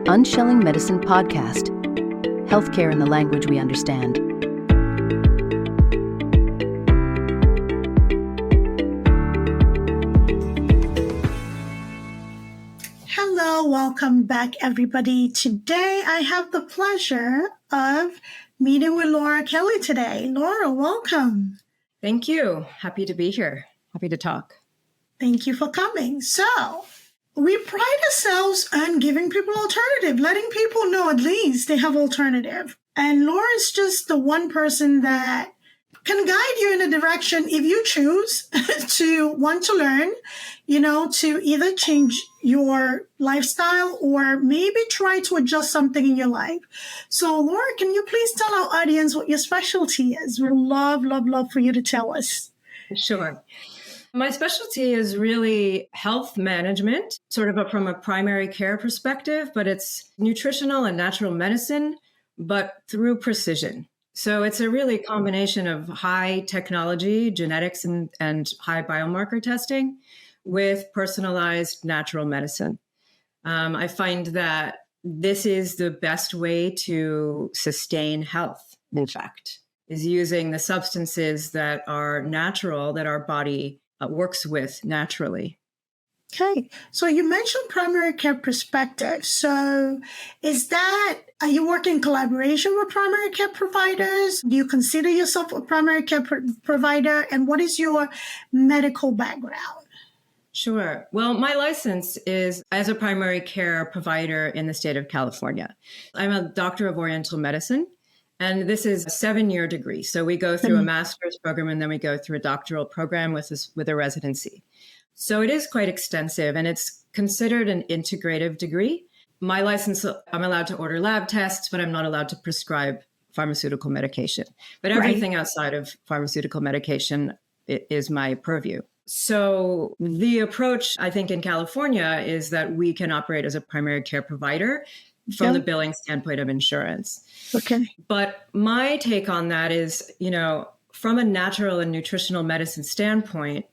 Unshelling Medicine Podcast. Healthcare in the language we understand. Hello, welcome back, everybody. Today, I have the pleasure of meeting with Laura Kelly today. Laura, welcome. Thank you. Happy to be here. Happy to talk. Thank you for coming. So, we pride ourselves on giving people alternative, letting people know at least they have alternative. And Laura is just the one person that can guide you in a direction if you choose to want to learn, to either change your lifestyle or maybe try to adjust something in your life. So, Laura, can you please tell our audience what your specialty is? We'd love for you to tell us. Sure. My specialty is really health management, sort of from a primary care perspective, but it's nutritional and natural medicine, but through precision. So it's a really combination of high technology, genetics, and high biomarker testing with personalized natural medicine. I find that this is the best way to sustain health, in fact, is using the substances that are natural, that our body works with naturally. Okay. So you mentioned primary care perspective. So are you working in collaboration with primary care providers? Do you consider yourself a primary care provider? And what is your medical background? Sure. Well, my license is as a primary care provider in the state of California. I'm a doctor of Oriental medicine, and this is a 7-year degree. So we go through a master's program, and then we go through a doctoral program with a residency. So it is quite extensive, and it's considered an integrative degree. My license, I'm allowed to order lab tests, but I'm not allowed to prescribe pharmaceutical medication. But everything outside of pharmaceutical medication is my purview. So the approach, I think, in California is that we can operate as a primary care provider from the billing standpoint of insurance. Okay. But my take on that is, from a natural and nutritional medicine standpoint,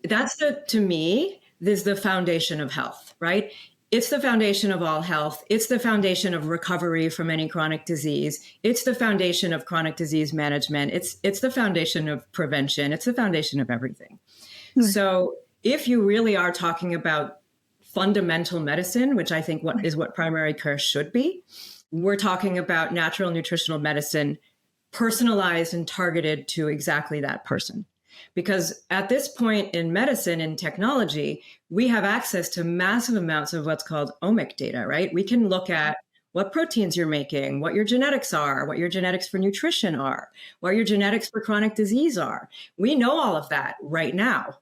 that's to me, this is the foundation of health, right? It's the foundation of all health. It's the foundation of recovery from any chronic disease. It's the foundation of chronic disease management. It's the foundation of prevention. It's the foundation of everything. So if you really are talking about fundamental medicine, which I think is what primary care should be, we're talking about natural nutritional medicine personalized and targeted to exactly that person. Because at this point in medicine and technology, we have access to massive amounts of what's called omic data, right? We can look at what proteins you're making, what your genetics are, what your genetics for nutrition are, what your genetics for chronic disease are. We know all of that right now.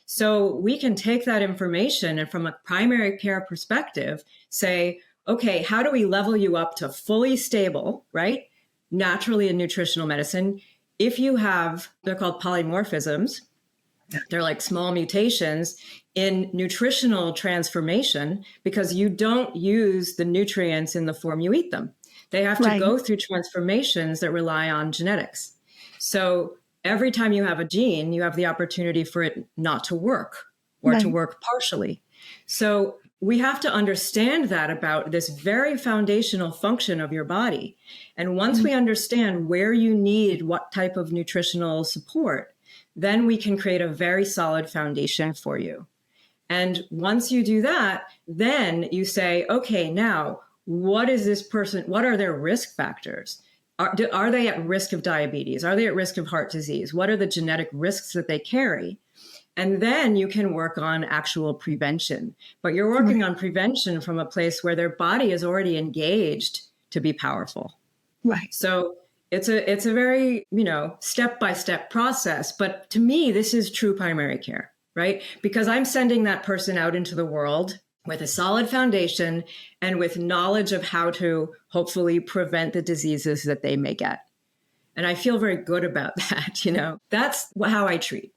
So we can take that information and from a primary care perspective, say, okay, how do we level you up to fully stable, right? Naturally in nutritional medicine. If you have, they're called polymorphisms, they're like small mutations in nutritional transformation because you don't use the nutrients in the form you eat them. They have to go through transformations that rely on genetics. So every time you have a gene, you have the opportunity for it not to work or to work partially. So we have to understand that about this very foundational function of your body. And once we understand where you need what type of nutritional support, then we can create a very solid foundation for you. And once you do that, then you say, okay, now what is this person? What are their risk factors? Are they at risk of diabetes? Are they at risk of heart disease? What are the genetic risks that they carry? And then you can work on actual prevention. But you're working on prevention from a place where their body is already engaged to be powerful. Right. So it's a very, step-by-step process. But to me, this is true primary care, right? Because I'm sending that person out into the world with a solid foundation and with knowledge of how to hopefully prevent the diseases that they may get. And I feel very good about that, That's how I treat.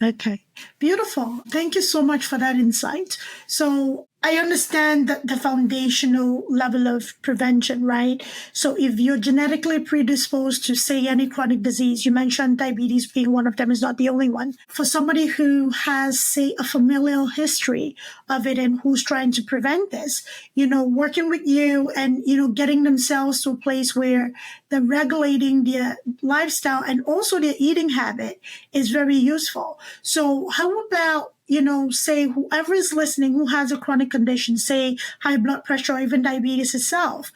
Okay, beautiful. Thank you so much for that insight. So I understand the foundational level of prevention, right? So if you're genetically predisposed to, say, any chronic disease, you mentioned diabetes being one of them, is not the only one. For somebody who has, say, a familial history of it and who's trying to prevent this, working with you and, getting themselves to a place where they're regulating their lifestyle and also their eating habit is very useful. So how about, say whoever is listening who has a chronic condition, say high blood pressure or even diabetes itself,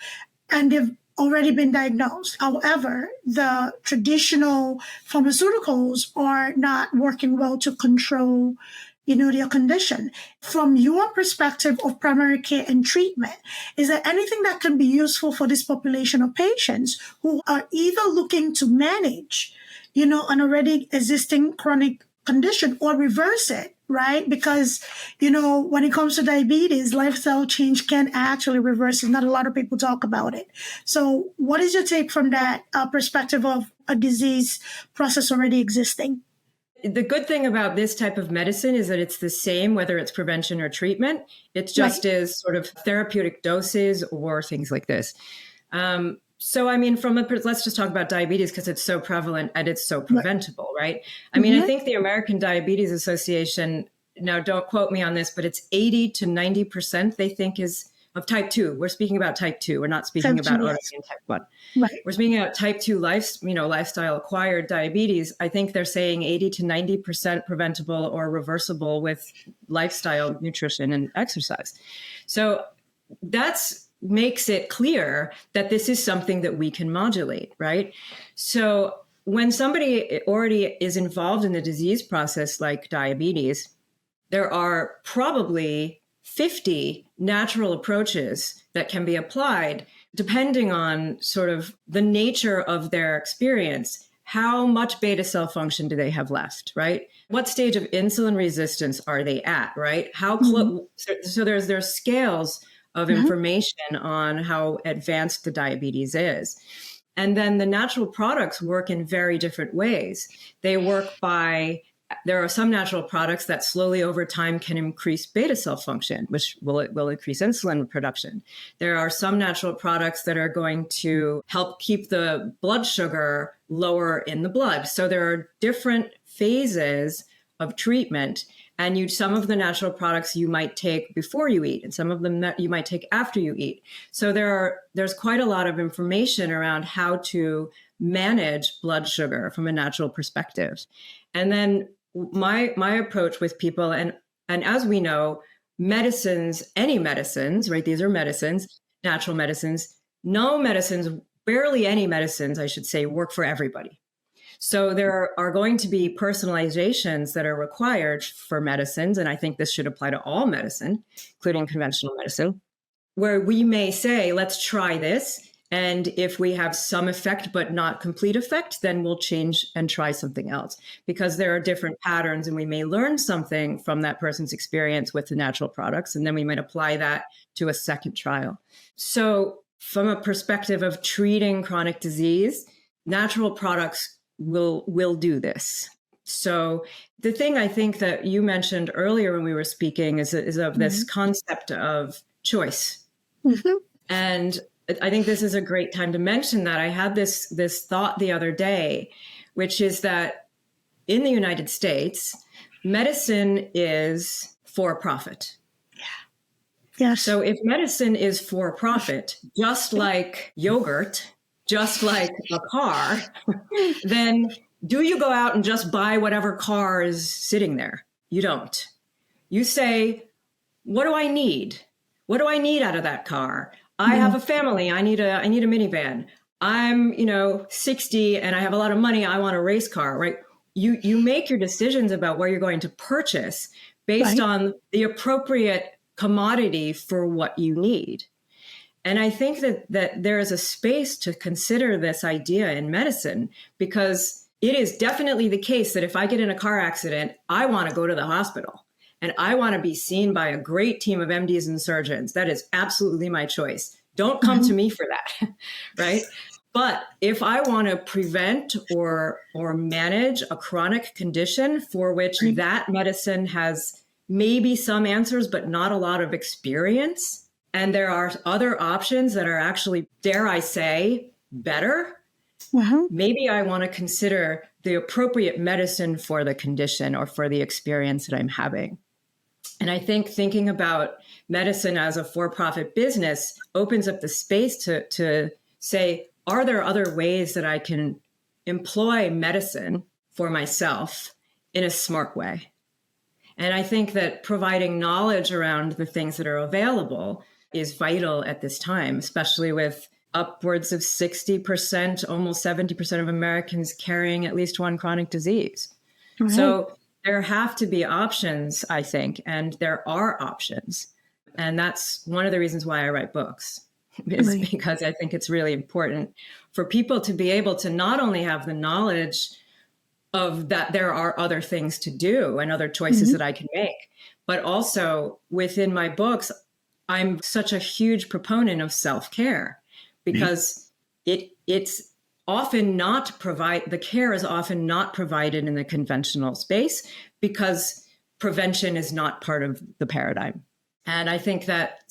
and they've already been diagnosed. However, the traditional pharmaceuticals are not working well to control, their condition. From your perspective of primary care and treatment, is there anything that can be useful for this population of patients who are either looking to manage, an already existing chronic condition or reverse it? Right? Because, when it comes to diabetes, lifestyle change can actually reverse it. Not a lot of people talk about it. So what is your take from that perspective of a disease process already existing? The good thing about this type of medicine is that it's the same, whether it's prevention or treatment. It just is sort of therapeutic doses or things like this. So, let's just talk about diabetes because it's so prevalent and it's so preventable, right? I think the American Diabetes Association, now don't quote me on this, but it's 80 to 90% they think is of type 2. We're speaking about type 2. We're not speaking about autoimmune type 1. Right. We're speaking about type 2 lifestyle acquired diabetes. I think they're saying 80 to 90% preventable or reversible with lifestyle, nutrition, and exercise. So that's makes it clear that this is something that we can modulate, right? So when somebody already is involved in the disease process like diabetes, there are probably 50 natural approaches that can be applied depending on sort of the nature of their experience. How much beta cell function do they have left, right? What stage of insulin resistance are they at, right? How close? So there's scales of information on how advanced the diabetes is. And then the natural products work in very different ways. There are some natural products that slowly over time can increase beta cell function, which will increase insulin production. There are some natural products that are going to help keep the blood sugar lower in the blood. So there are different phases of treatment. And some of the natural products you might take before you eat, and some of them that you might take after you eat. So there's quite a lot of information around how to manage blood sugar from a natural perspective. And then my approach with people, and as we know, any medicines, right? These are medicines, natural medicines. No medicines, barely any medicines, I should say, work for everybody. So there are going to be personalizations that are required for medicines, and I think this should apply to all medicine, including conventional medicine, where we may say, let's try this, and if we have some effect but not complete effect, then we'll change and try something else, because there are different patterns, and we may learn something from that person's experience with the natural products, and then we might apply that to a second trial. So from a perspective of treating chronic disease, natural products will do this. So the thing I think that you mentioned earlier when we were speaking is of this concept of choice. And I think this is a great time to mention that. I had this thought the other day, which is that in the United States, medicine is for profit. Yes. So if medicine is for profit, just like yogurt, just like a car, then do you go out and just buy whatever car is sitting there? You don't. You say, what do I need? What do I need out of that car? I have a family. I need a minivan. I'm, 60 and I have a lot of money. I want a race car, right? You make your decisions about where you're going to purchase based on the appropriate commodity for what you need. And I think that there is a space to consider this idea in medicine, because it is definitely the case that if I get in a car accident, I want to go to the hospital and I want to be seen by a great team of MDs and surgeons. That is absolutely my choice. Don't come to me for that, right? But if I want to prevent or manage a chronic condition for which that medicine has maybe some answers, but not a lot of experience. And there are other options that are actually, dare I say, better. Wow. Maybe I want to consider the appropriate medicine for the condition or for the experience that I'm having. And I think thinking about medicine as a for-profit business opens up the space to say, are there other ways that I can employ medicine for myself in a smart way? And I think that providing knowledge around the things that are available is vital at this time, especially with upwards of 60%, almost 70% of Americans carrying at least one chronic disease. Mm-hmm. So there have to be options, I think, and there are options. And that's one of the reasons why I write books, is because I think it's really important for people to be able to not only have the knowledge of that there are other things to do and other choices that I can make, but also within my books, I'm such a huge proponent of self-care because it's often not the care is often not provided in the conventional space because prevention is not part of the paradigm. And I think that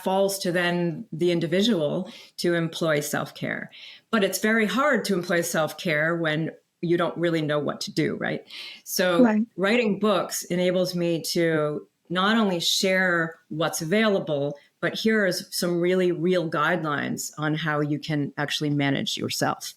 falls to then the individual to employ self-care. But it's very hard to employ self-care when you don't really know what to do, right? So writing books enables me to not only share what's available, but here is some really real guidelines on how you can actually manage yourself.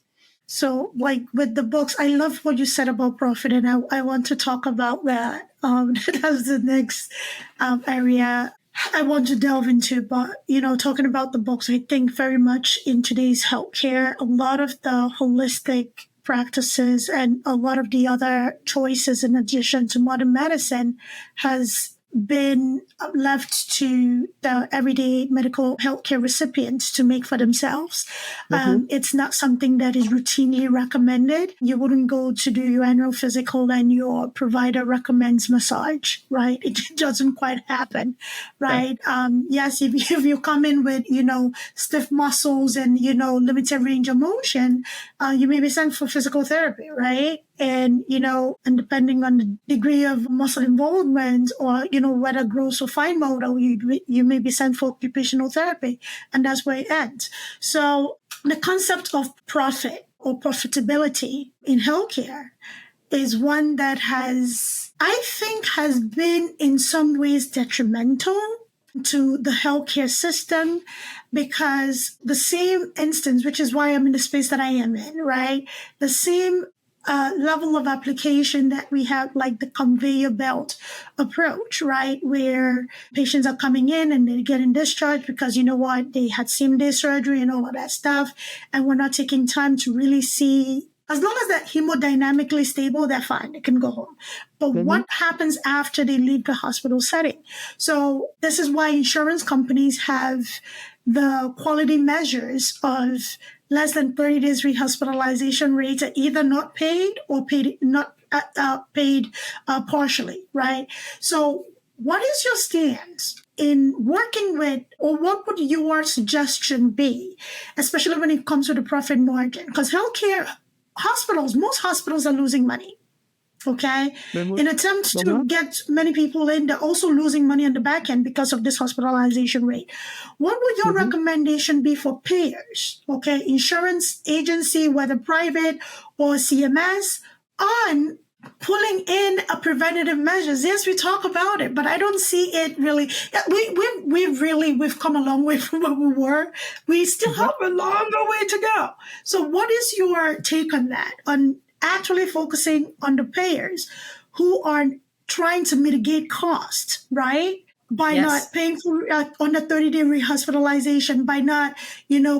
So like with the books, I love what you said about profit, and I want to talk about that. That's the next area I want to delve into. But, talking about the books, I think very much in today's healthcare, a lot of the holistic practices and a lot of the other choices in addition to modern medicine has been left to the everyday medical healthcare recipients to make for themselves. It's not something that is routinely recommended. You wouldn't go to do your annual physical and your provider recommends massage, right? It doesn't quite happen, right? Yeah. Yes, if you come in with, stiff muscles and, limited range of motion, you may be sent for physical therapy, right? And, and depending on the degree of muscle involvement or, whether gross or fine motor, you may be sent for occupational therapy. And that's where it ends. So the concept of profit or profitability in healthcare is one that I think has been in some ways detrimental to the healthcare system, because the same instance, which is why I'm in the space that I am in, right? The same level of application that we have, like the conveyor belt approach, right? Where patients are coming in and they're getting discharged because, they had same-day surgery and all of that stuff. And we're not taking time to really see, as long as they're hemodynamically stable, they're fine. They can go home. But what happens after they leave the hospital setting? So this is why insurance companies have the quality measures of less than 30 days rehospitalization rates are either not paid or paid partially, right? So what is your stance in working with, or what would your suggestion be, especially when it comes to the profit margin? Because healthcare most hospitals are losing money. Okay. In attempts to get many people in, they're also losing money on the back end because of this hospitalization rate. What would your recommendation be for payers? Okay. Insurance agency, whether private or CMS, on pulling in a preventative measures? Yes, we talk about it, but I don't see it really. We've come a long way from where we were. We still have a longer way to go. So what is your take on that? On actually focusing on the payers who are trying to mitigate costs, right? By not paying for on the 30-day rehospitalization, by not,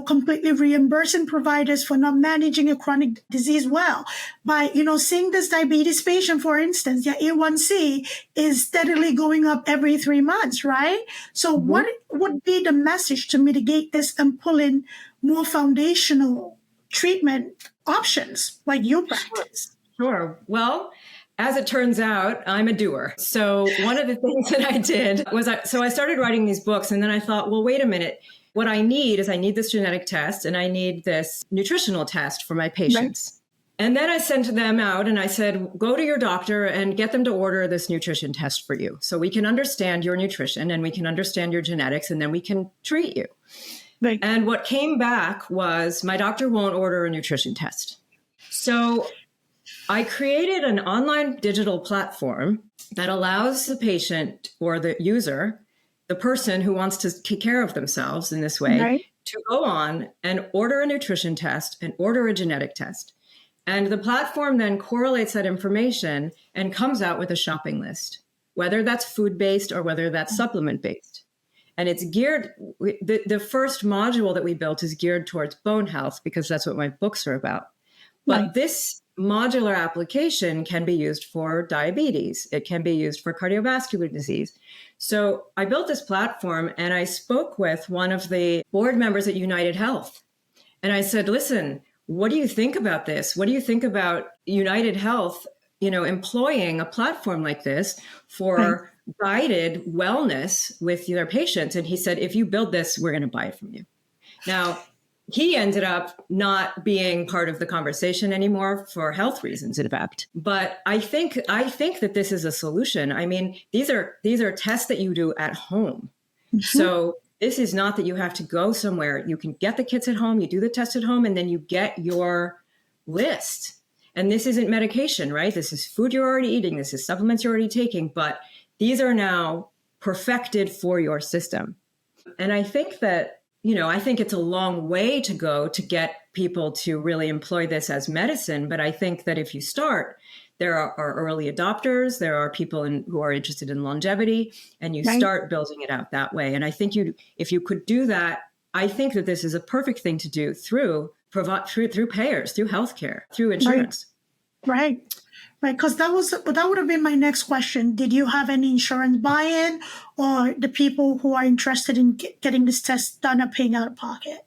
completely reimbursing providers for not managing a chronic disease well, by, seeing this diabetes patient, for instance, their A1C is steadily going up every 3 months, right? So what would be the message to mitigate this and pull in more foundational treatment options like you practice? Sure. Well, as it turns out, I'm a doer. So one of the things that I did was I started writing these books, and then I thought, well, wait a minute. What I need is this genetic test and I need this nutritional test for my patients. And then I sent them out and I said, go to your doctor and get them to order this nutrition test for you so we can understand your nutrition and we can understand your genetics and then we can treat you. Right. And what came back was my doctor won't order a nutrition test. So I created an online digital platform that allows the patient or the user, the person who wants to take care of themselves in this way, right. to go on and order a nutrition test and order a genetic test. And the platform then correlates that information and comes out with a shopping list, whether that's food-based or whether that's supplement-based. And it's geared, the first module that we built is geared towards bone health because that's what my books are about. But Right. this modular application can be used for diabetes. It can be used for cardiovascular disease. So I built this platform and I spoke with one of the board members at United Health. And I said, listen, what do you think about this? What do you think about United Health, employing a platform like this for guided wellness with their patients? And he said, if you build this, we're going to buy it from you. Now, he ended up not being part of the conversation anymore for health reasons, in fact. But I think that this is a solution. I mean, these are tests that you do at home. Mm-hmm. So this is not that you have to go somewhere. You can get the kits at home, you do the test at home, and then you get your list. And this isn't medication, right? This is food you're already eating. This is supplements you're already taking. But these are now perfected for your system. And I think that I think it's a long way to go to get people to really employ this as medicine. But I think that if you start, there are early adopters, there are people who are interested in longevity, and you start building it out that way. And I think if you could do that, I think that this is a perfect thing to do through payers, through healthcare, through insurance. Right. Because that would have been my next question. Did you have any insurance buy-in, or the people who are interested in getting this test done are paying out of pocket?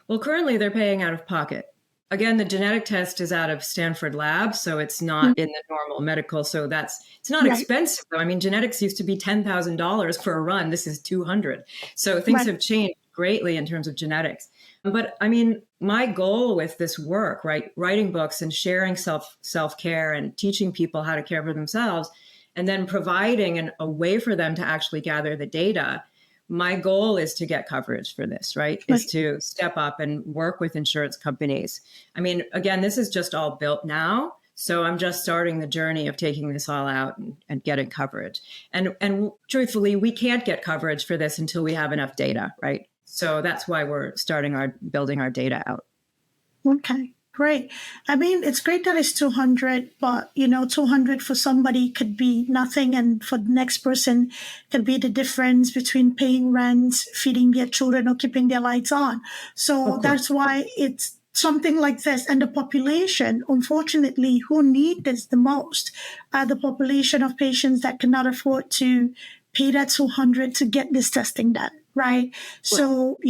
Well, currently they're paying out of pocket. Again, the genetic test is out of Stanford Lab, so it's not in the normal medical. So it's not expensive though. I mean, genetics used to be $10,000 for a run. This is $200. So things have changed greatly in terms of genetics. But I mean, my goal with this work, right, writing books and sharing self-care and teaching people how to care for themselves, and then providing a way for them to actually gather the data, my goal is to get coverage for this, right? Is to step up and work with insurance companies. I mean, again, this is just all built now. So I'm just starting the journey of taking this all out and getting coverage. And truthfully, we can't get coverage for this until we have enough data, right? So that's why we're building our data out. Okay, great. I mean, it's great that it's 200, but 200 for somebody could be nothing, and for the next person could be the difference between paying rent, feeding their children, or keeping their lights on. So that's why it's something like this. And the population, unfortunately, who need this the most are the population of patients that cannot afford to pay that 200 to get this testing done. Right. So,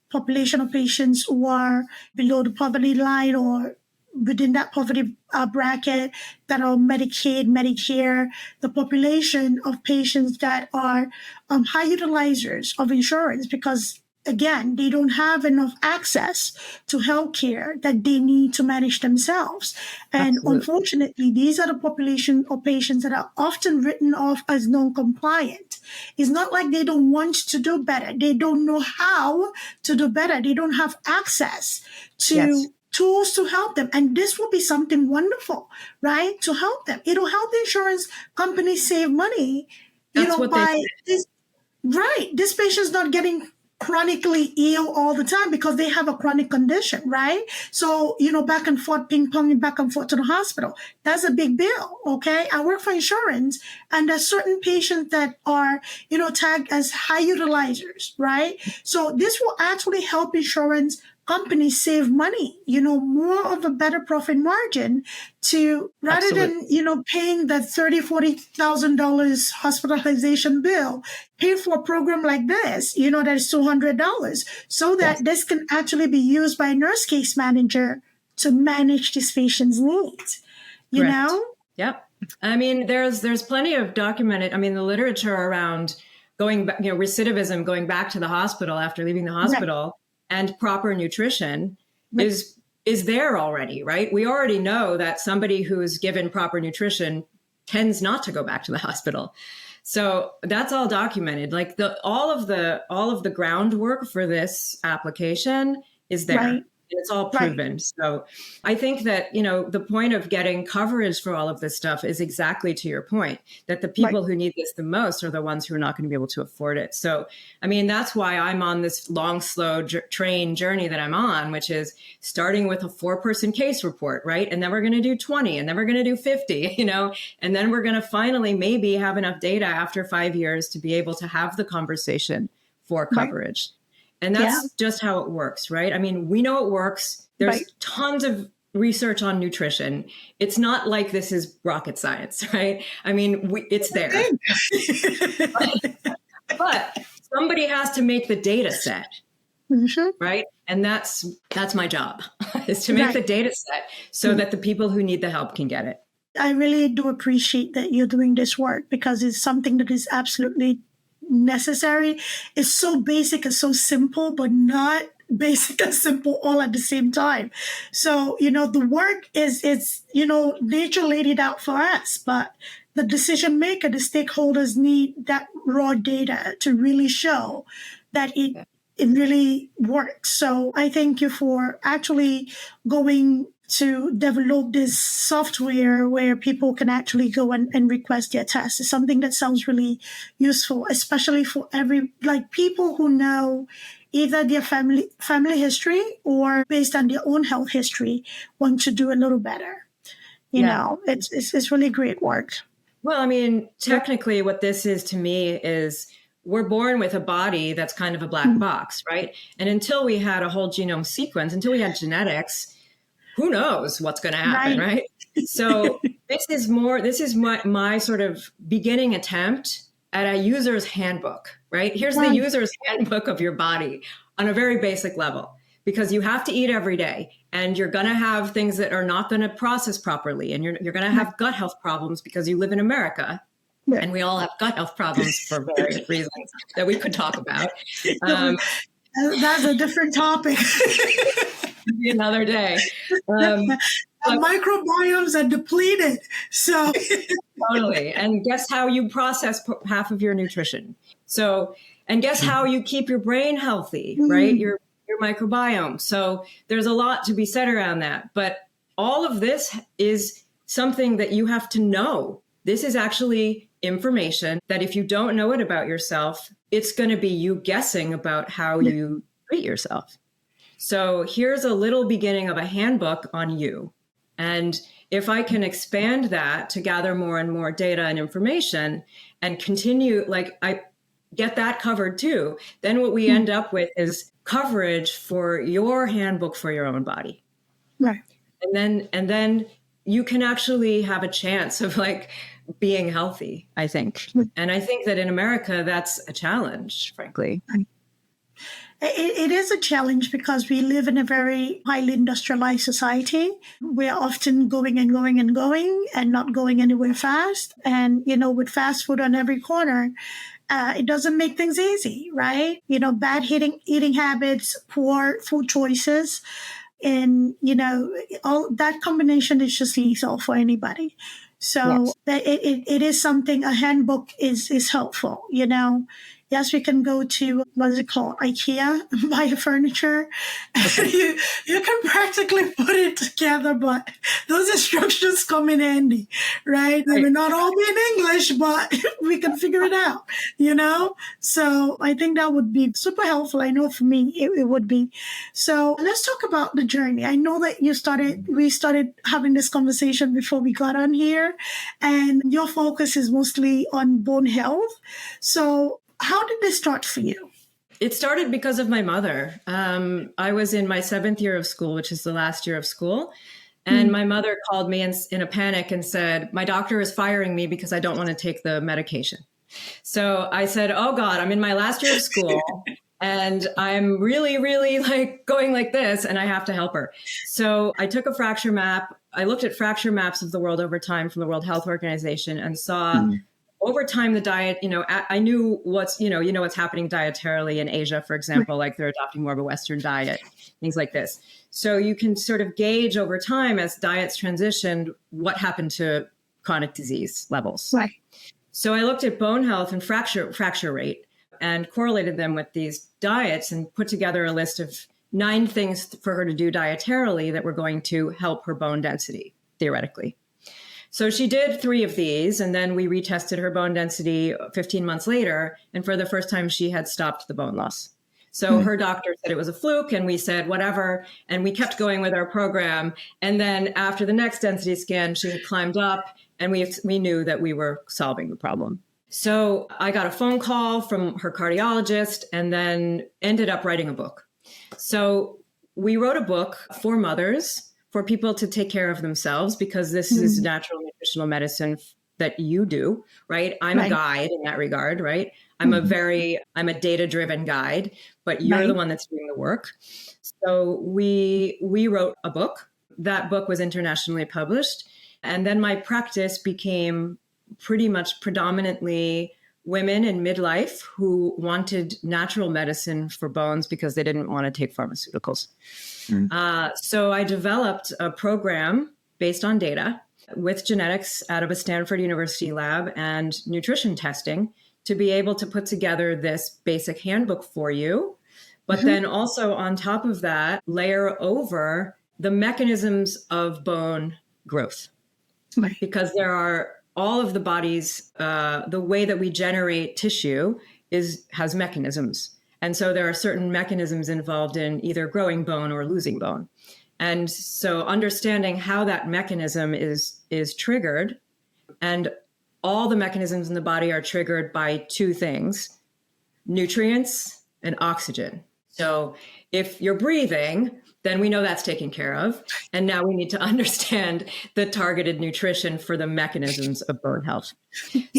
population of patients who are below the poverty line or within that poverty bracket that are Medicaid, Medicare, the population of patients that are high utilizers of insurance because, again, they don't have enough access to healthcare that they need to manage themselves. And unfortunately, these are the population of patients that are often written off as non-compliant. It's not like they don't want to do better. They don't know how to do better. They don't have access to tools to help them. And this will be something wonderful, right? To help them. It'll help the insurance companies save money, by this. Right. This patient's not getting chronically ill all the time because they have a chronic condition, right? So, back and forth, ping-ponging back and forth to the hospital. That's a big bill, okay? I work for insurance, and there's certain patients that are, tagged as high utilizers, right? So this will actually help insurance companies save money, more of a better profit margin rather than, paying that $30,000, $40,000 hospitalization bill, pay for a program like this, that is $200 so that this can actually be used by a nurse case manager to manage this patient's needs, you know? Yep. I mean, there's plenty of documented, the literature around going back, recidivism, going back to the hospital after leaving the hospital. Right. And proper nutrition is is there already, right? We already know that somebody who is given proper nutrition tends not to go back to the hospital. So that's all documented. Like all of the groundwork for this application is there. Right. It's all proven. Right. So I think that, the point of getting coverage for all of this stuff is exactly to your point, that the people who need this the most are the ones who are not going to be able to afford it. So, I mean, that's why I'm on this long, slow train journey that I'm on, which is starting with a 4-person case report, right? And then we're going to do 20, and then we're going to do 50, and then we're going to finally maybe have enough data after 5 years to be able to have the conversation for coverage. And that's just how it works, right? I mean, we know it works. There's tons of research on nutrition. It's not like this is rocket science, right? I mean, it's there. but somebody has to make the data set, right? And that's my job, is to make the data set so that the people who need the help can get it. I really do appreciate that you're doing this work, because it's something that is absolutely necessary. It's so basic and so simple, but not basic and simple all at the same time. So, the work is, nature laid it out for us, but the decision maker, the stakeholders need that raw data to really show that it really works. So I thank you for actually going to develop this software where people can actually go and request their tests. It's something that sounds really useful, especially for people who know either their family history or based on their own health history, want to do a little better. It's really great work. Well, I mean, technically what this is to me is we're born with a body that's kind of a black box, right? And until we had a whole genome sequence, until we had genetics, who knows what's going to happen, right? So this is my sort of beginning attempt at a user's handbook, right? Here's the user's handbook of your body on a very basic level, because you have to eat every day, and you're going to have things that are not going to process properly, and you're going to have gut health problems because you live in America. Yeah. And we all have gut health problems for various reasons that we could talk about. That's a different topic. Another day. Microbiomes are depleted. So totally. And guess how you process half of your nutrition. So, and guess how you keep your brain healthy, right? Your microbiome. So there's a lot to be said around that. But all of this is something that you have to know. This is actually information that if you don't know it about yourself, it's going to be you guessing about how you treat yourself. So here's a little beginning of a handbook on you. And if I can expand that to gather more and more data and information and continue, I get that covered too, then what we end up with is coverage for your handbook for your own body. Right. And then you can actually have a chance of being healthy, I think. And I think that in America, that's a challenge, frankly. It is a challenge because we live in a very highly industrialized society. We're often going and going and going and not going anywhere fast. And, with fast food on every corner, it doesn't make things easy, right? Bad eating habits, poor food choices. And, all that combination is just lethal for anybody. So it is something, a handbook is helpful, Yes, we can go to, IKEA and buy furniture. You can practically put it together, but those instructions come in handy, right? They may not all be in English, but we can figure it out, So I think that would be super helpful. I know for me, it would be. So let's talk about the journey. I know that we started having this conversation before we got on here, and your focus is mostly on bone health. So how did this start for you? It started because of my mother. I was in my 7th year of school, which is the last year of school. And my mother called me in a panic and said, my doctor is firing me because I don't want to take the medication. So I said, oh God, I'm in my last year of school and I'm really, really going like this and I have to help her. So I took a fracture map. I looked at fracture maps of the world over time from the World Health Organization and saw over time, the diet, I knew what's happening dietarily in Asia, for example, like they're adopting more of a Western diet, things like this. So you can sort of gauge over time as diets transitioned, what happened to chronic disease levels. Right. So I looked at bone health and fracture rate and correlated them with these diets and put together a list of 9 things for her to do dietarily that were going to help her bone density, theoretically. So she did 3 of these, and then we retested her bone density 15 months later. And for the first time, she had stopped the bone loss. So her doctor said it was a fluke, and we said, whatever. And we kept going with our program. And then after the next density scan, she had climbed up, and we knew that we were solving the problem. So I got a phone call from her cardiologist and then ended up writing a book. So we wrote a book for mothers, for people to take care of themselves, because this is natural nutritional medicine that you do, right? I'm a guide in that regard, right? I'm a data-driven guide, but you're the one that's doing the work. So we wrote a book. That book was internationally published. And then my practice became pretty much predominantly women in midlife who wanted natural medicine for bones because they didn't want to take pharmaceuticals. So I developed a program based on data with genetics out of a Stanford University lab and nutrition testing to be able to put together this basic handbook for you. But then also on top of that, layer over the mechanisms of bone growth. Right. Because there are all of the body's, the way that we generate tissue has mechanisms. And so there are certain mechanisms involved in either growing bone or losing bone. And so understanding how that mechanism is triggered, and all the mechanisms in the body are triggered by 2 things, nutrients and oxygen. So if you're breathing, then we know that's taken care of. And now we need to understand the targeted nutrition for the mechanisms of bone health.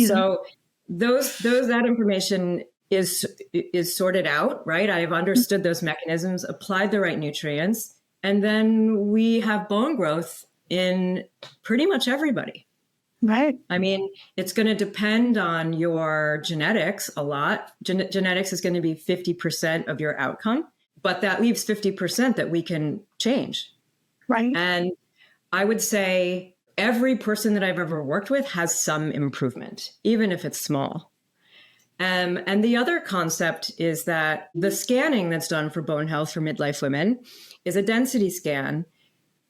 So that information is sorted out, right? I've understood those mechanisms, applied the right nutrients, and then we have bone growth in pretty much everybody. Right. I mean, it's going to depend on your genetics a lot. Genetics is going to be 50% of your outcome, but that leaves 50% that we can change. Right. And I would say every person that I've ever worked with has some improvement, even if it's small. And the other concept is that the scanning that's done for bone health for midlife women is a density scan,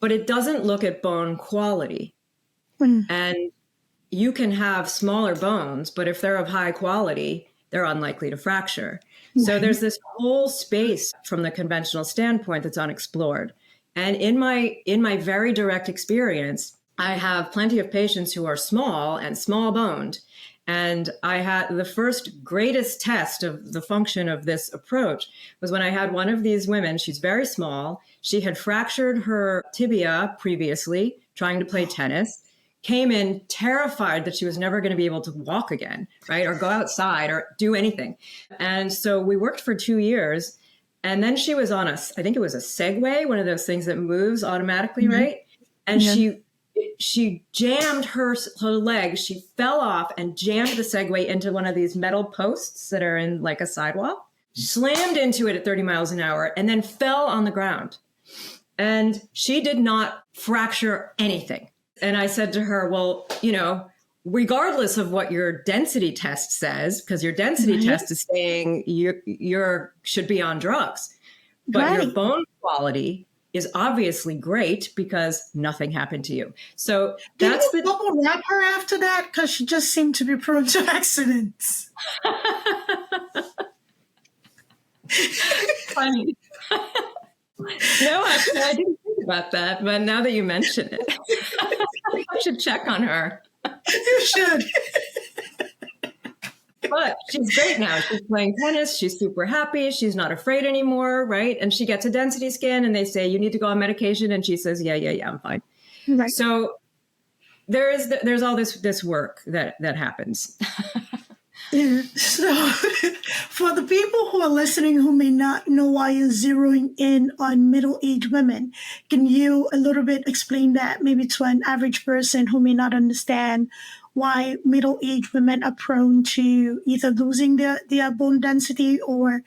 but it doesn't look at bone quality. And you can have smaller bones, but if they're of high quality, they're unlikely to fracture. So there's this whole space from the conventional standpoint that's unexplored. And in my very direct experience, I have plenty of patients who are small and small boned. And I had the first greatest test of the function of this approach was when I had one of these women. She's very small. She had fractured her tibia previously trying to play tennis, came in terrified that she was never going to be able to walk again, right? Or go outside or do anything. And so we worked for 2 years. And then she was on I think it was a Segway, one of those things that moves automatically, right? And she jammed her leg. She fell off and jammed the Segway into one of these metal posts that are in like a sidewalk, slammed into it at 30 miles an hour, and then fell on the ground. And she did not fracture anything. And I said to her, well, regardless of what your density test says, because your density test is saying you should be on drugs, but your bone quality is obviously great because nothing happened to you. So that's Did you bubble wrap her after that? Because she just seemed to be prone to accidents. Funny. No, actually, I didn't think about that. But now that you mention it, I should check on her. You should. But she's great now. She's playing tennis. She's super happy. She's not afraid anymore, right? And she gets a density scan and they say, you need to go on medication. And she says, yeah, I'm fine. Right. So there's all this work that happens. Yeah. So for the people who are listening who may not know why you're zeroing in on middle-aged women, can you a little bit explain that maybe to an average person who may not understand why middle-aged women are prone to either losing their bone density or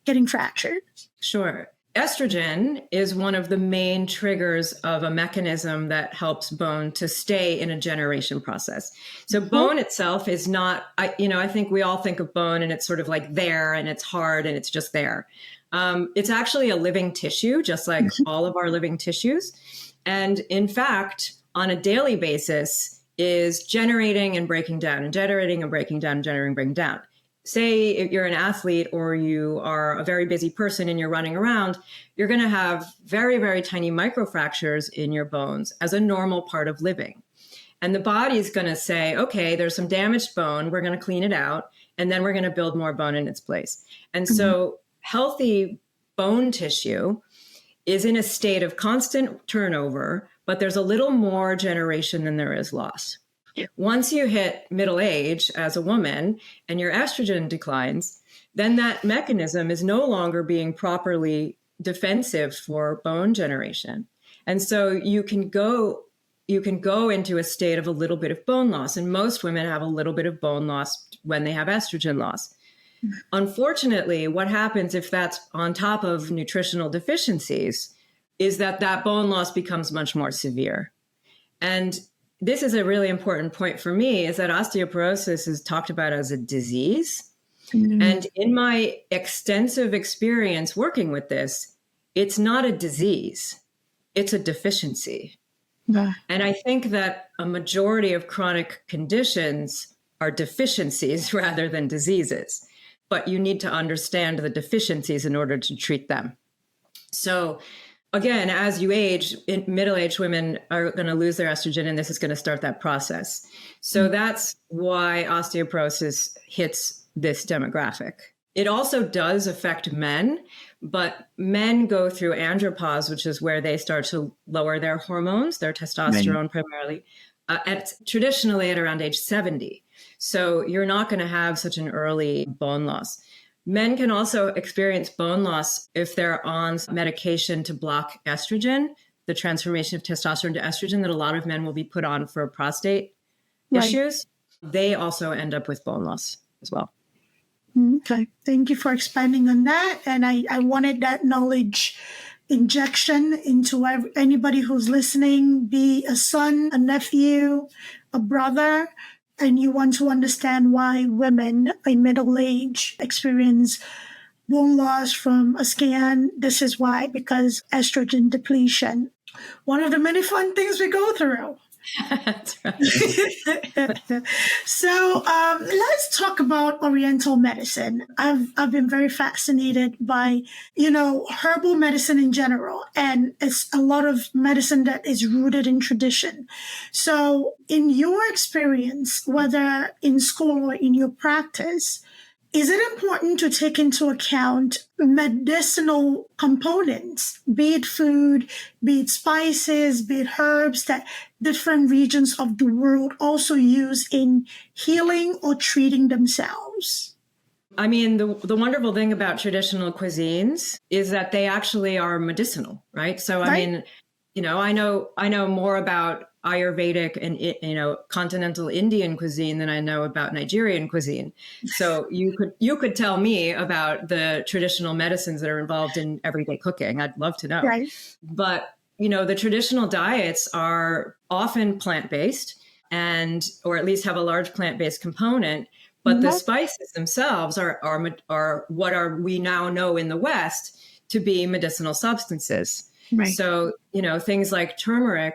getting fractured? Sure. Estrogen is one of the main triggers of a mechanism that helps bone to stay in a generation process. So bone itself is not, I think we all think of bone and it's sort of like there and it's hard and it's just there. It's actually a living tissue, just like all of our living tissues. And in fact, on a daily basis is generating and breaking down and generating and breaking down and generating and breaking down. Say if you're an athlete or you are a very busy person and you're running around, you're going to have very, very tiny microfractures in your bones as a normal part of living. And the body is going to say, okay, there's some damaged bone. We're going to clean it out. And then we're going to build more bone in its place. And so healthy bone tissue is in a state of constant turnover, but there's a little more generation than there is loss. Once you hit middle age as a woman and your estrogen declines, then that mechanism is no longer being properly defensive for bone generation. And so you can go into a state of a little bit of bone loss. And most women have a little bit of bone loss when they have estrogen loss. Unfortunately, what happens if that's on top of nutritional deficiencies is that bone loss becomes much more severe. And this is a really important point for me, is that osteoporosis is talked about as a disease. And in my extensive experience working with this, it's not a disease, it's a deficiency. And I think that a majority of chronic conditions are deficiencies rather than diseases, but you need to understand the deficiencies in order to treat them. So again, as you age, middle-aged women are going to lose their estrogen, and this is going to start that process. So that's why osteoporosis hits this demographic. It also does affect men, but men go through andropause, which is where they start to lower their hormones, their testosterone primarily, traditionally at around age 70. So you're not going to have such an early bone loss. Men can also experience bone loss if they're on medication to block estrogen, the transformation of testosterone to estrogen that a lot of men will be put on for prostate issues. They also end up with bone loss as well. Okay. Thank you for expanding on that. And I wanted that knowledge injection into anybody who's listening, be a son, a nephew, a brother, and you want to understand why women in middle age experience bone loss from a scan. This is why, because estrogen depletion. One of the many fun things we go through. That's right. So let's talk about Oriental medicine. I've been very fascinated by, herbal medicine in general, and it's a lot of medicine that is rooted in tradition. So in your experience, whether in school or in your practice, is it important to take into account medicinal components, be it food, be it spices, be it herbs that different regions of the world also use in healing or treating themselves? I mean, the wonderful thing about traditional cuisines is that they actually are medicinal, right? So, I mean, I know more about Ayurvedic and, continental Indian cuisine than I know about Nigerian cuisine. So you could tell me about the traditional medicines that are involved in everyday cooking. I'd love to know. Right. But, the traditional diets are often plant-based or at least have a large plant-based component. But the spices themselves are what we now know in the West to be medicinal substances. Right. So, things like turmeric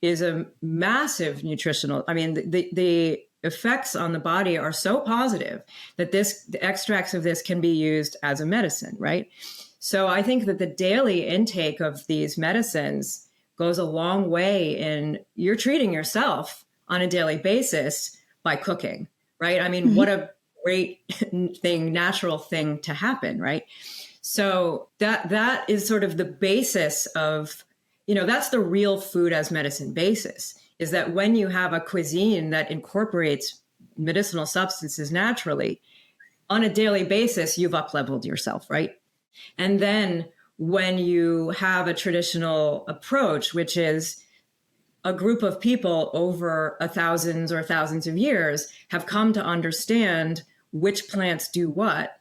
is a massive nutritional, the effects on the body are so positive that the extracts of this can be used as a medicine, right? So I think that the daily intake of these medicines goes a long way in you're treating yourself on a daily basis by cooking, right? I mean, what a great natural thing to happen, right? So that is sort of the basis of, that's the real food as medicine basis, is that when you have a cuisine that incorporates medicinal substances naturally, on a daily basis, you've up-leveled yourself, right? And then when you have a traditional approach, which is a group of people over thousands of years have come to understand which plants do what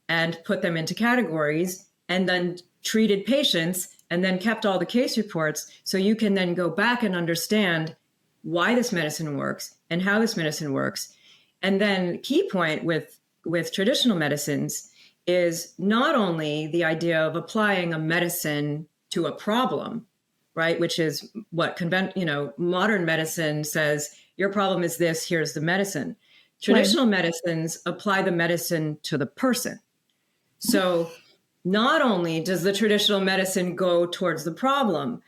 and put them into categories and then treated patients and then kept all the case reports. So you can then go back and understand why this medicine works and how this medicine works. And then key point with traditional medicines is not only the idea of applying a medicine to a problem, right? Which is what modern medicine says, your problem is this, here's the medicine. Traditional medicines apply the medicine to the person. So not only does the traditional medicine go towards the problem,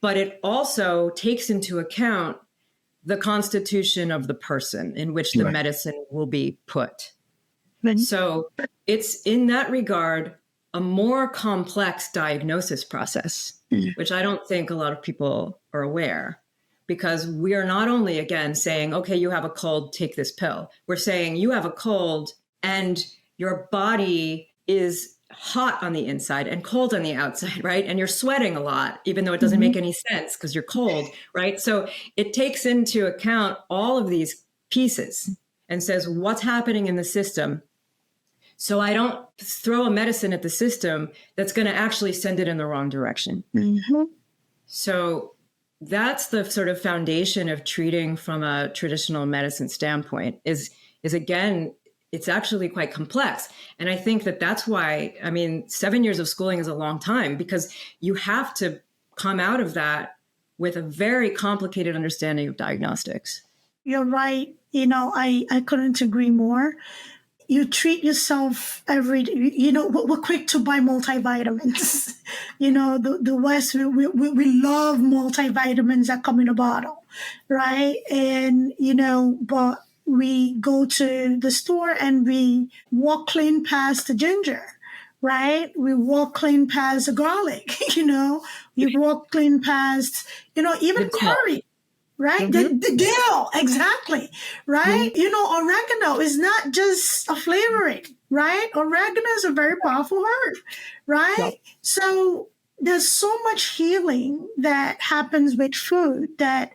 but it also takes into account the constitution of the person in which the medicine will be put. So it's in that regard a more complex diagnosis process, which I don't think a lot of people are aware, because we are not only, again, saying, okay, you have a cold, take this pill. We're saying you have a cold and your body is hot on the inside and cold on the outside, right? And you're sweating a lot, even though it doesn't make any sense because you're cold, right? So it takes into account all of these pieces and says, what's happening in the system? So I don't throw a medicine at the system that's going to actually send it in the wrong direction. So that's the sort of foundation of treating from a traditional medicine standpoint is again, it's actually quite complex. And I think that's why, 7 years of schooling is a long time, because you have to come out of that with a very complicated understanding of diagnostics. You're right. I couldn't agree more. You treat yourself every day. We're quick to buy multivitamins. The West, we love multivitamins that come in a bottle, right? And, but we go to the store and we walk clean past the ginger, right? We walk clean past the garlic, we walk clean past, even curry. Right? The dill, exactly. Right? Oregano is not just a flavoring, right? Oregano is a very powerful herb, right? Yep. So there's so much healing that happens with food that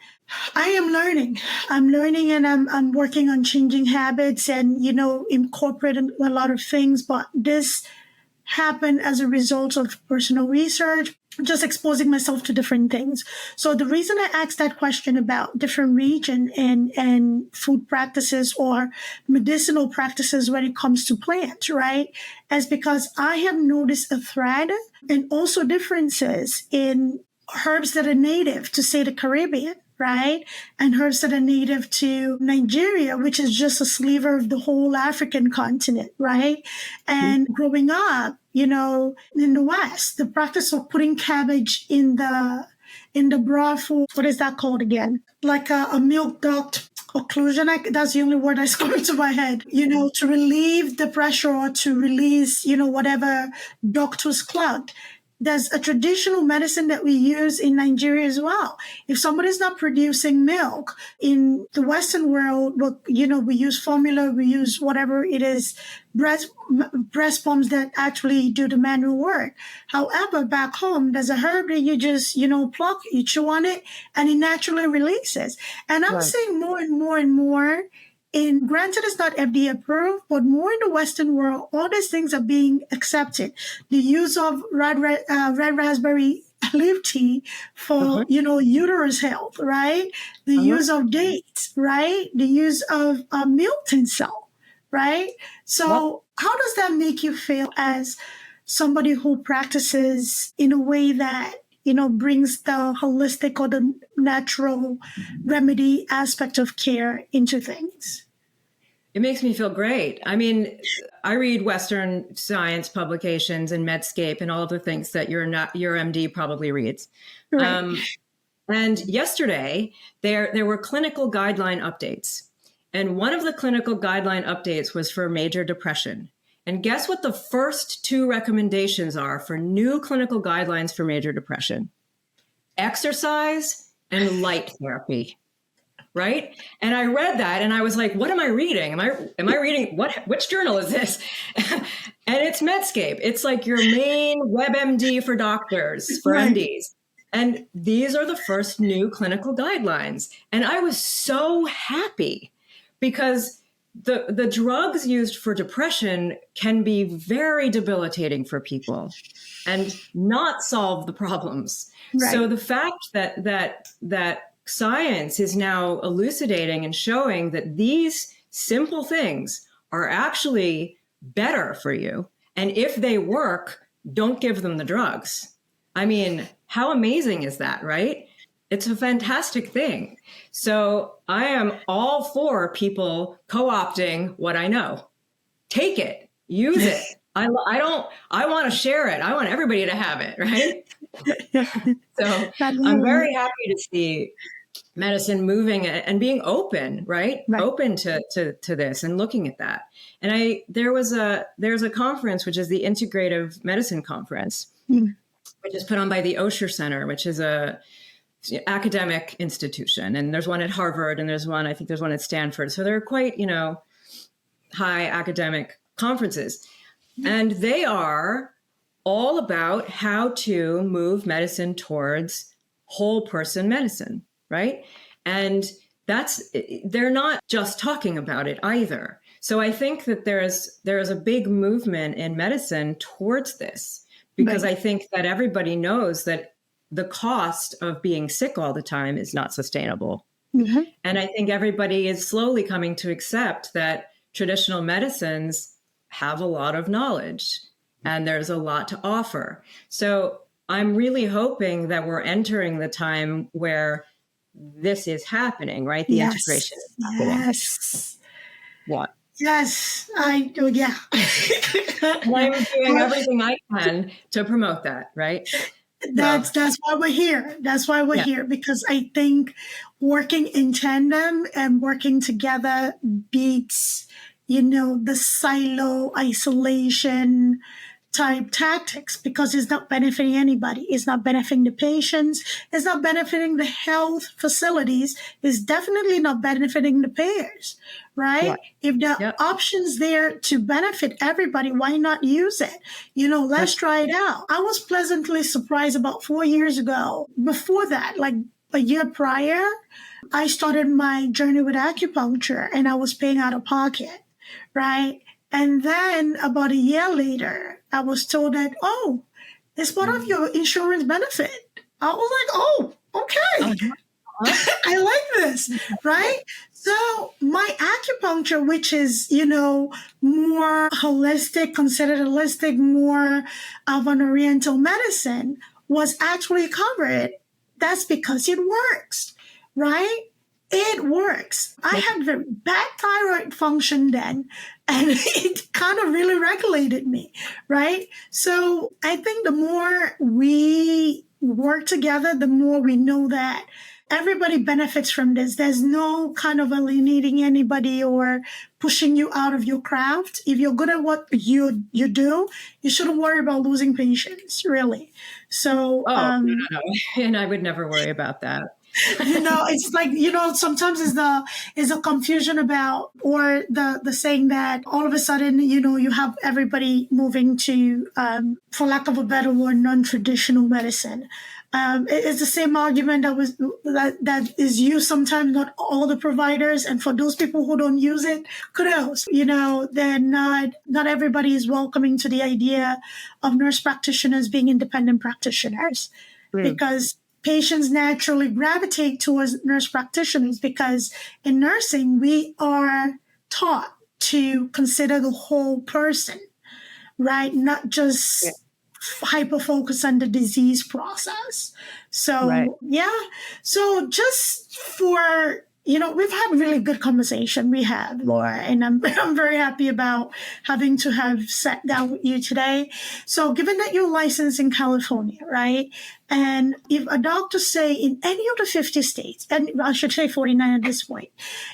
I am learning. I'm learning and I'm working on changing habits and, incorporating a lot of things. But this happened as a result of personal research, just exposing myself to different things. So the reason I asked that question about different region and food practices or medicinal practices when it comes to plants, right, is because I have noticed a thread and also differences in herbs that are native to, say, the Caribbean, right? And herbs that are native to Nigeria, which is just a sliver of the whole African continent, right? And growing up, in the West, the practice of putting cabbage in the broth, what is that called again? Like a milk duct occlusion. That's the only word that's coming to my head, to relieve the pressure or to release, whatever duct was clogged. There's a traditional medicine that we use in Nigeria as well. If somebody's not producing milk in the Western world, we use formula, we use whatever it is, breast pumps that actually do the manual work. However, back home, there's a herb that you just, pluck, you chew on it, and it naturally releases. And I'm seeing more and more and more. And granted, it's not FDA approved, but more in the Western world, all these things are being accepted. The use of red raspberry leaf tea for, uterus health, right? The use of dates, right? The use of milk tinsel, right? So how does that make you feel as somebody who practices in a way that, brings the holistic or the natural remedy aspect of care into things? It makes me feel great. I read Western science publications and Medscape and all of the things that your MD probably reads. Right. And yesterday, there were clinical guideline updates. And one of the clinical guideline updates was for major depression. And guess what the first two recommendations are for new clinical guidelines for major depression? Exercise and light therapy. Right? And I read that and I was like, what am I reading? Am I reading which journal is this? And it's Medscape. It's like your main WebMD for doctors, for MDs. And these are the first new clinical guidelines. And I was so happy because the drugs used for depression can be very debilitating for people and not solve the problems. Right. So the fact that science is now elucidating and showing that these simple things are actually better for you. And if they work, don't give them the drugs. I mean, how amazing is that, right? It's a fantastic thing. So I am all for people co-opting what I know. Take it, use it. I want to share it. I want everybody to have it, right? So I'm very happy to see medicine moving and being open, right? Open to this and looking at that. And there's a conference, which is the Integrative Medicine Conference, which is put on by the Osher Center, which is a academic institution. And there's one at Harvard and there's one at Stanford. So they're quite, high academic conferences. And they are all about how to move medicine towards whole person medicine, right? And they're not just talking about it either. So I think that there is a big movement in medicine towards this, because I think that everybody knows that the cost of being sick all the time is not sustainable. Mm-hmm. And I think everybody is slowly coming to accept that traditional medicines have a lot of knowledge and there's a lot to offer. So I'm really hoping that we're entering the time where this is happening, right? The integration is happening. Yes. What? Yes, yeah. And I'm doing everything I can to promote that, right? That's why we're here. That's why we're here, because I think working in tandem and working together beats, the silo isolation type tactics, because it's not benefiting anybody. It's not benefiting the patients. It's not benefiting the health facilities. It's definitely not benefiting the payers, right? If there are options there to benefit everybody, why not use it? Let's try it out. I was pleasantly surprised about 4 years ago. Before that, like a year prior, I started my journey with acupuncture and I was paying out of pocket, right? And then about a year later, I was told that, it's part of your insurance benefit. I was like, okay. I like this, right? So my acupuncture, which is, more holistic, considered holistic, more of an oriental medicine, was actually covered. That's because it works, right? It works. I had very bad thyroid function then, and it kind of really regulated me, right? So I think the more we work together, the more we know that everybody benefits from this. There's no kind of alienating anybody or pushing you out of your craft. If you're good at what you do, you shouldn't worry about losing patients, really. So, no. And I would never worry about that. It's like, sometimes is a confusion about, or the saying that all of a sudden, you have everybody moving to, for lack of a better word, non-traditional medicine. It's the same argument that is used sometimes, not all the providers. And for those people who don't use it, kudos. They're not everybody is welcoming to the idea of nurse practitioners being independent practitioners, because patients naturally gravitate towards nurse practitioners, because in nursing, we are taught to consider the whole person, right? Not just hyper-focus on the disease process. So, So just for, we've had really good conversation. We have, Laura, and I'm very happy about having to have sat down with you today. So given that you're licensed in California, right? And if a doctor say in any of the 50 states, and I should say 49 at this point,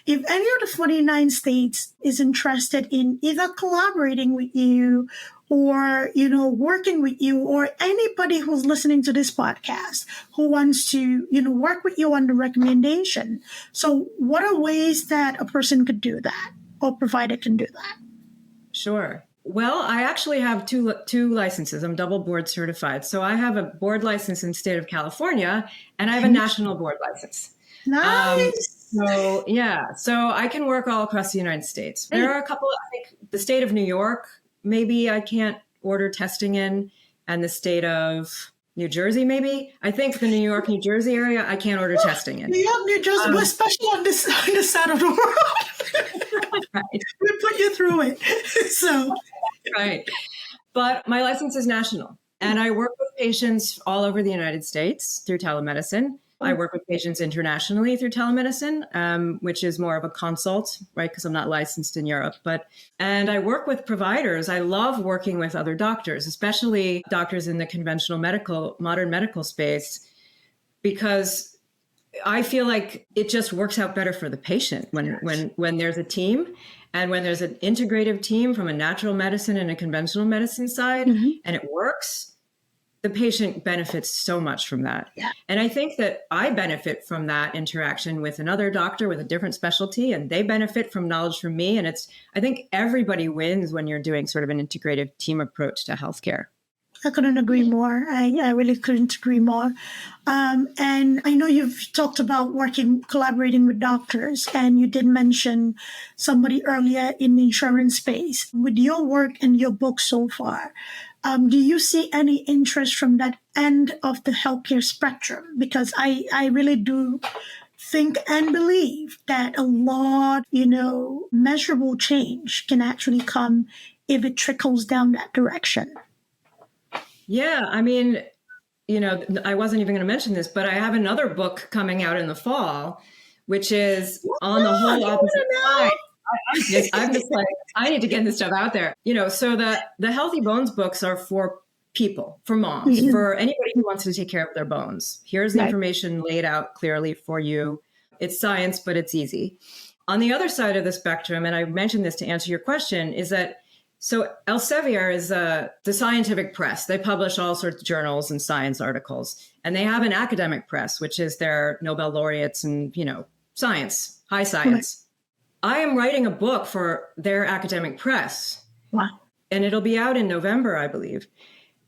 if any of the 49 states is interested in either collaborating with you or, working with you, or anybody who's listening to this podcast who wants to, work with you on the recommendation. So what are ways that a person could do that, or provider can do that? Sure. Well, I actually have two licenses. I'm double board certified. So I have a board license in the state of California, and I have a national board license. Nice. So I can work all across the United States. There are a couple, I think the state of New York, maybe I can't order testing in, and the state of New Jersey, maybe. I think the New York, New Jersey area, I can't order testing in. New York, New Jersey, we're special on this side of the world. Right. We put you through it. So, right. But my license is national, and I work with patients all over the United States through telemedicine. I work with patients internationally through telemedicine, which is more of a consult, right? Because I'm not licensed in Europe. And I work with providers. I love working with other doctors, especially doctors in the conventional modern medical space, because I feel like it just works out better for the patient when there's a team, and when there's an integrative team from a natural medicine and a conventional medicine side, and it works. The patient benefits so much from that. Yeah. And I think that I benefit from that interaction with another doctor with a different specialty, and they benefit from knowledge from me. And I think everybody wins when you're doing sort of an integrative team approach to healthcare. I couldn't agree more. I really couldn't agree more. And I know you've talked about collaborating with doctors, and you did mention somebody earlier in the insurance space. With your work and your book so far, do you see any interest from that end of the healthcare spectrum? Because I really do think and believe that a lot, measurable change can actually come if it trickles down that direction. Yeah, I mean, I wasn't even going to mention this, but I have another book coming out in the fall, which is on the whole opposite side. I'm just like, I need to get this stuff out there. So the Healthy Bones books are for people, for moms, for anybody who wants to take care of their bones. Here's the information laid out clearly for you. It's science, but it's easy. On the other side of the spectrum, and I mentioned this to answer your question, is that so Elsevier is the scientific press. They publish all sorts of journals and science articles, and they have an academic press, which is their Nobel laureates and, science, high science. I am writing a book for their academic press. Wow. And it'll be out in November, I believe.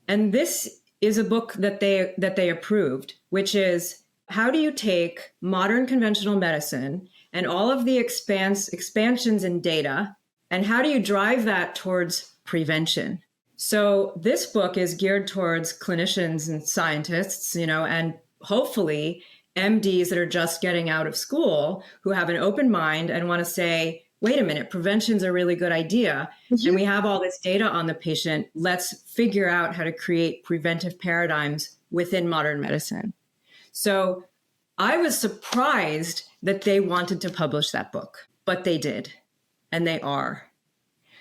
And this is a book that they approved, which is how do you take modern conventional medicine and all of the expansions in data, and how do you drive that towards prevention? So this book is geared towards clinicians and scientists, and hopefully MDs that are just getting out of school who have an open mind and want to say, wait a minute, prevention's a really good idea. And we have all this data on the patient. Let's figure out how to create preventive paradigms within modern medicine. So I was surprised that they wanted to publish that book, but they did, and they are.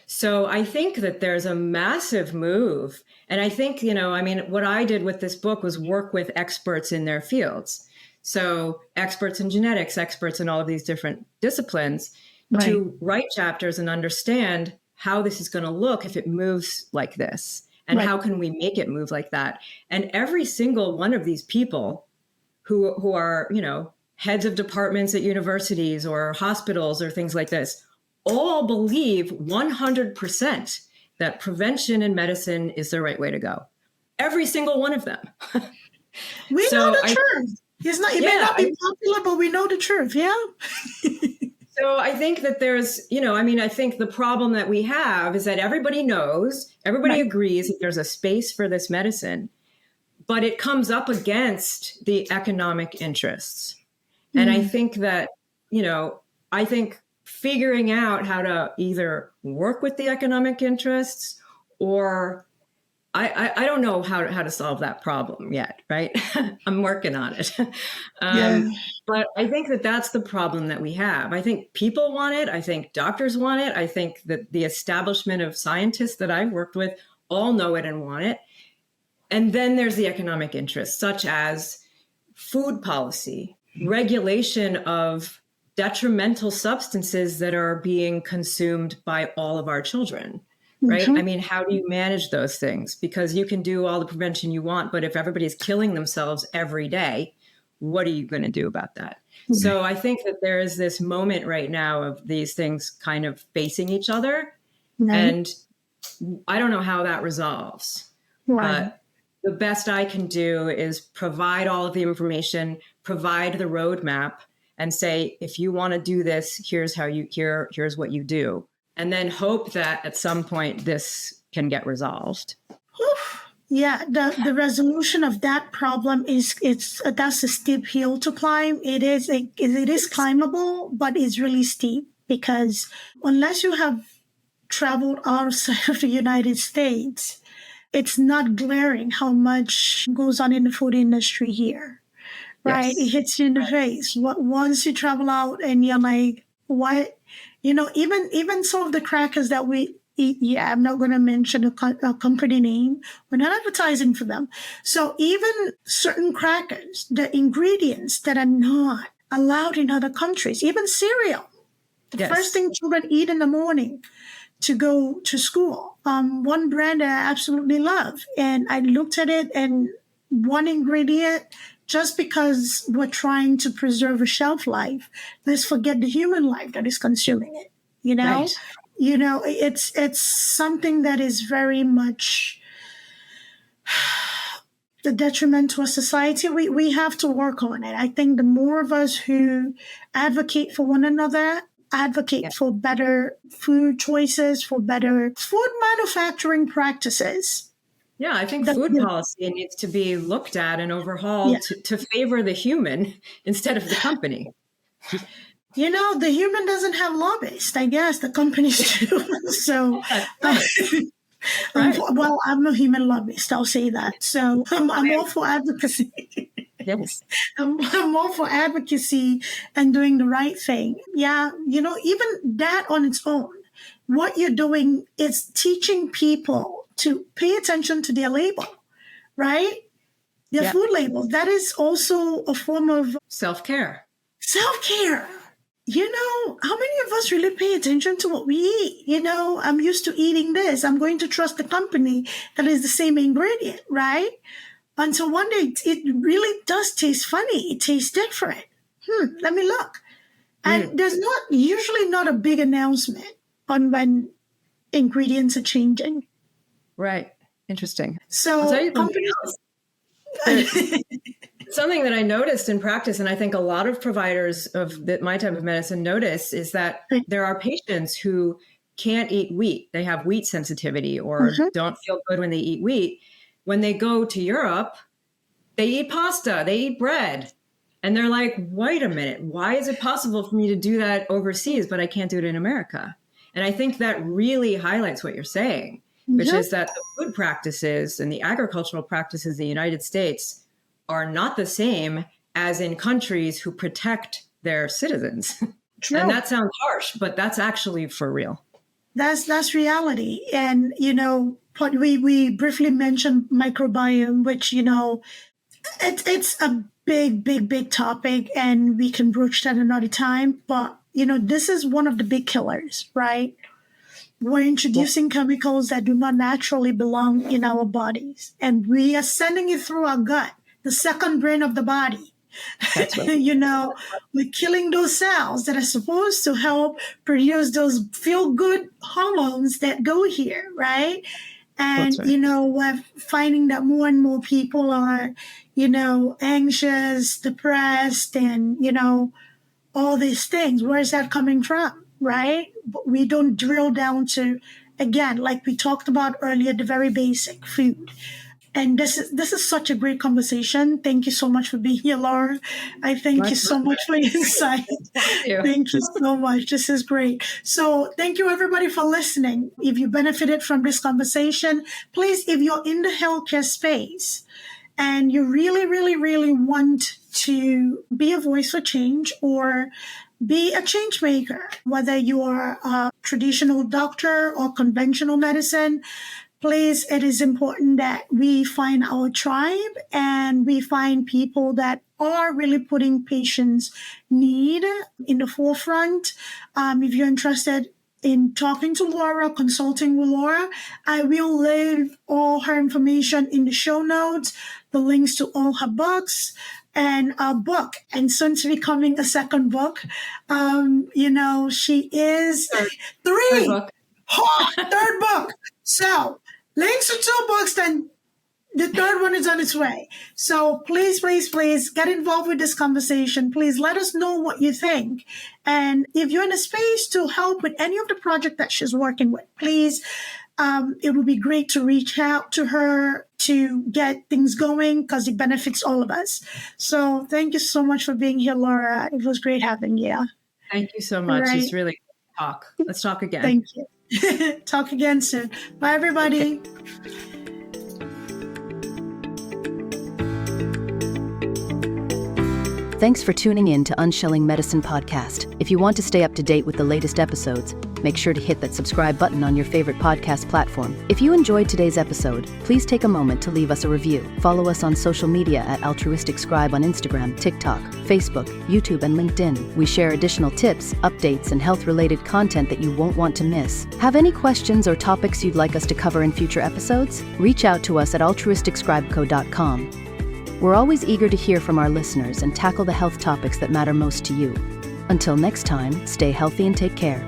So I think that there's a massive move. And I think, what I did with this book was work with experts in their fields. So experts in genetics, experts in all of these different disciplines, to write chapters and understand how this is going to look if it moves like this, and how can we make it move like that. And every single one of these people who are, heads of departments at universities or hospitals or things like this, all believe 100% that prevention in medicine is the right way to go. Every single one of them. We know the truth. It may not be popular, but we know the truth. Yeah. So I think that there's, I think the problem that we have is that everybody knows, everybody agrees that there's a space for this medicine, but it comes up against the economic interests. And I think that, I think figuring out how to either work with the economic interests or I don't know how to solve that problem yet, right? I'm working on it. But I think that that's the problem that we have. I think people want it. I think doctors want it. I think that the establishment of scientists that I've worked with all know it and want it. And then there's the economic interests, such as food policy, regulation of detrimental substances that are being consumed by all of our children. Right? I mean, how do you manage those things? Because you can do all the prevention you want, but if everybody's killing themselves every day, what are you going to do about that? So I think that there is this moment right now of these things kind of facing each other. And I don't know how that resolves. Right. But the best I can do is provide all of the information, provide the roadmap, and say, if you want to do this, here's what you do. And then hope that at some point this can get resolved. Yeah, the resolution of that problem that's a steep hill to climb. It is climbable, but it's really steep because unless you have traveled outside of the United States, it's not glaring how much goes on in the food industry here, right? Yes. It hits you in the face. Once you travel out and you're like, what? Even some of the crackers that we eat, I'm not going to mention a company name. We're not advertising for them. So even certain crackers, the ingredients that are not allowed in other countries, even cereal, the first thing children eat in the morning to go to school. One brand I absolutely love. And I looked at it and one ingredient, just because we're trying to preserve a shelf life, let's forget the human life that is consuming it, Right. It's something that is very much the detriment to our society. We have to work on it. I think the more of us who advocate for one another, advocate for better food choices, for better food manufacturing practices. Yeah, I think food policy needs to be looked at and overhauled to favor the human instead of the company. The human doesn't have lobbyists. I guess the companies do. So, Right. Well, I'm a human lobbyist. I'll say that. So I'm all for advocacy. Yes. I'm all for advocacy and doing the right thing. Yeah, even that on its own, what you're doing is teaching people to pay attention to their label, right? Their food label. That is also a form of self-care. Self-care. How many of us really pay attention to what we eat? I'm used to eating this. I'm going to trust the company that is the same ingredient, right? Until one day it really does taste funny. It tastes different. Let me look. And there's usually not a big announcement on when ingredients are changing. Right. Interesting. So I'll tell you something that I noticed in practice, and I think a lot of providers of my type of medicine notice, is that there are patients who can't eat wheat. They have wheat sensitivity or don't feel good when they eat wheat. When they go to Europe, they eat pasta, they eat bread. And they're like, wait a minute, why is it possible for me to do that overseas, but I can't do it in America? And I think that really highlights what you're saying, which is that the food practices and the agricultural practices in the United States are not the same as in countries who protect their citizens. True. And that sounds harsh, but that's actually for real. That's reality. And, we briefly mentioned microbiome, which, it's a big topic, and we can broach that another time. But, this is one of the big killers, right? We're introducing chemicals that do not naturally belong in our bodies, and we are sending it through our gut, the second brain of the body. That's right. We're killing those cells that are supposed to help produce those feel-good hormones that go here, right? And, we're finding that more and more people are, anxious, depressed, and, all these things. Where is that coming from, right? But we don't drill down to, again, like we talked about earlier, the very basic food. And this is such a great conversation. Thank you so much for being here, Laura. I thank you so much for your insight. Thank you so much. This is great. So thank you, everybody, for listening. If you benefited from this conversation, please, if you're in the healthcare space and you really, really, really want to be a voice for change or be a change maker, whether you are a traditional doctor or conventional medicine, please, it is important that we find our tribe and we find people that are really putting patients' need in the forefront. If you're interested in talking to Laura, consulting with Laura, I will leave all her information in the show notes, the links to all her books and a book, and soon to be coming a second book. She is third book. Third book. So links to 2 books, then the third one is on its way. So please, please, please get involved with this conversation. Please let us know what you think. And if you're in a space to help with any of the project that she's working with, please, it would be great to reach out to her to get things going because it benefits all of us. So thank you so much for being here, Laura. It was great having you. Thank you so much. Right. It's really good to talk. Let's talk again. Thank you. Talk again soon. Bye, everybody. Okay. Thanks for tuning in to Unshelling Medicine Podcast. If you want to stay up to date with the latest episodes, make sure to hit that subscribe button on your favorite podcast platform. If you enjoyed today's episode, please take a moment to leave us a review. Follow us on social media at Altruistic Scribe on Instagram, TikTok, Facebook, YouTube, and LinkedIn. We share additional tips, updates, and health-related content that you won't want to miss. Have any questions or topics you'd like us to cover in future episodes? Reach out to us at altruisticscribeco.com. We're always eager to hear from our listeners and tackle the health topics that matter most to you. Until next time, stay healthy and take care.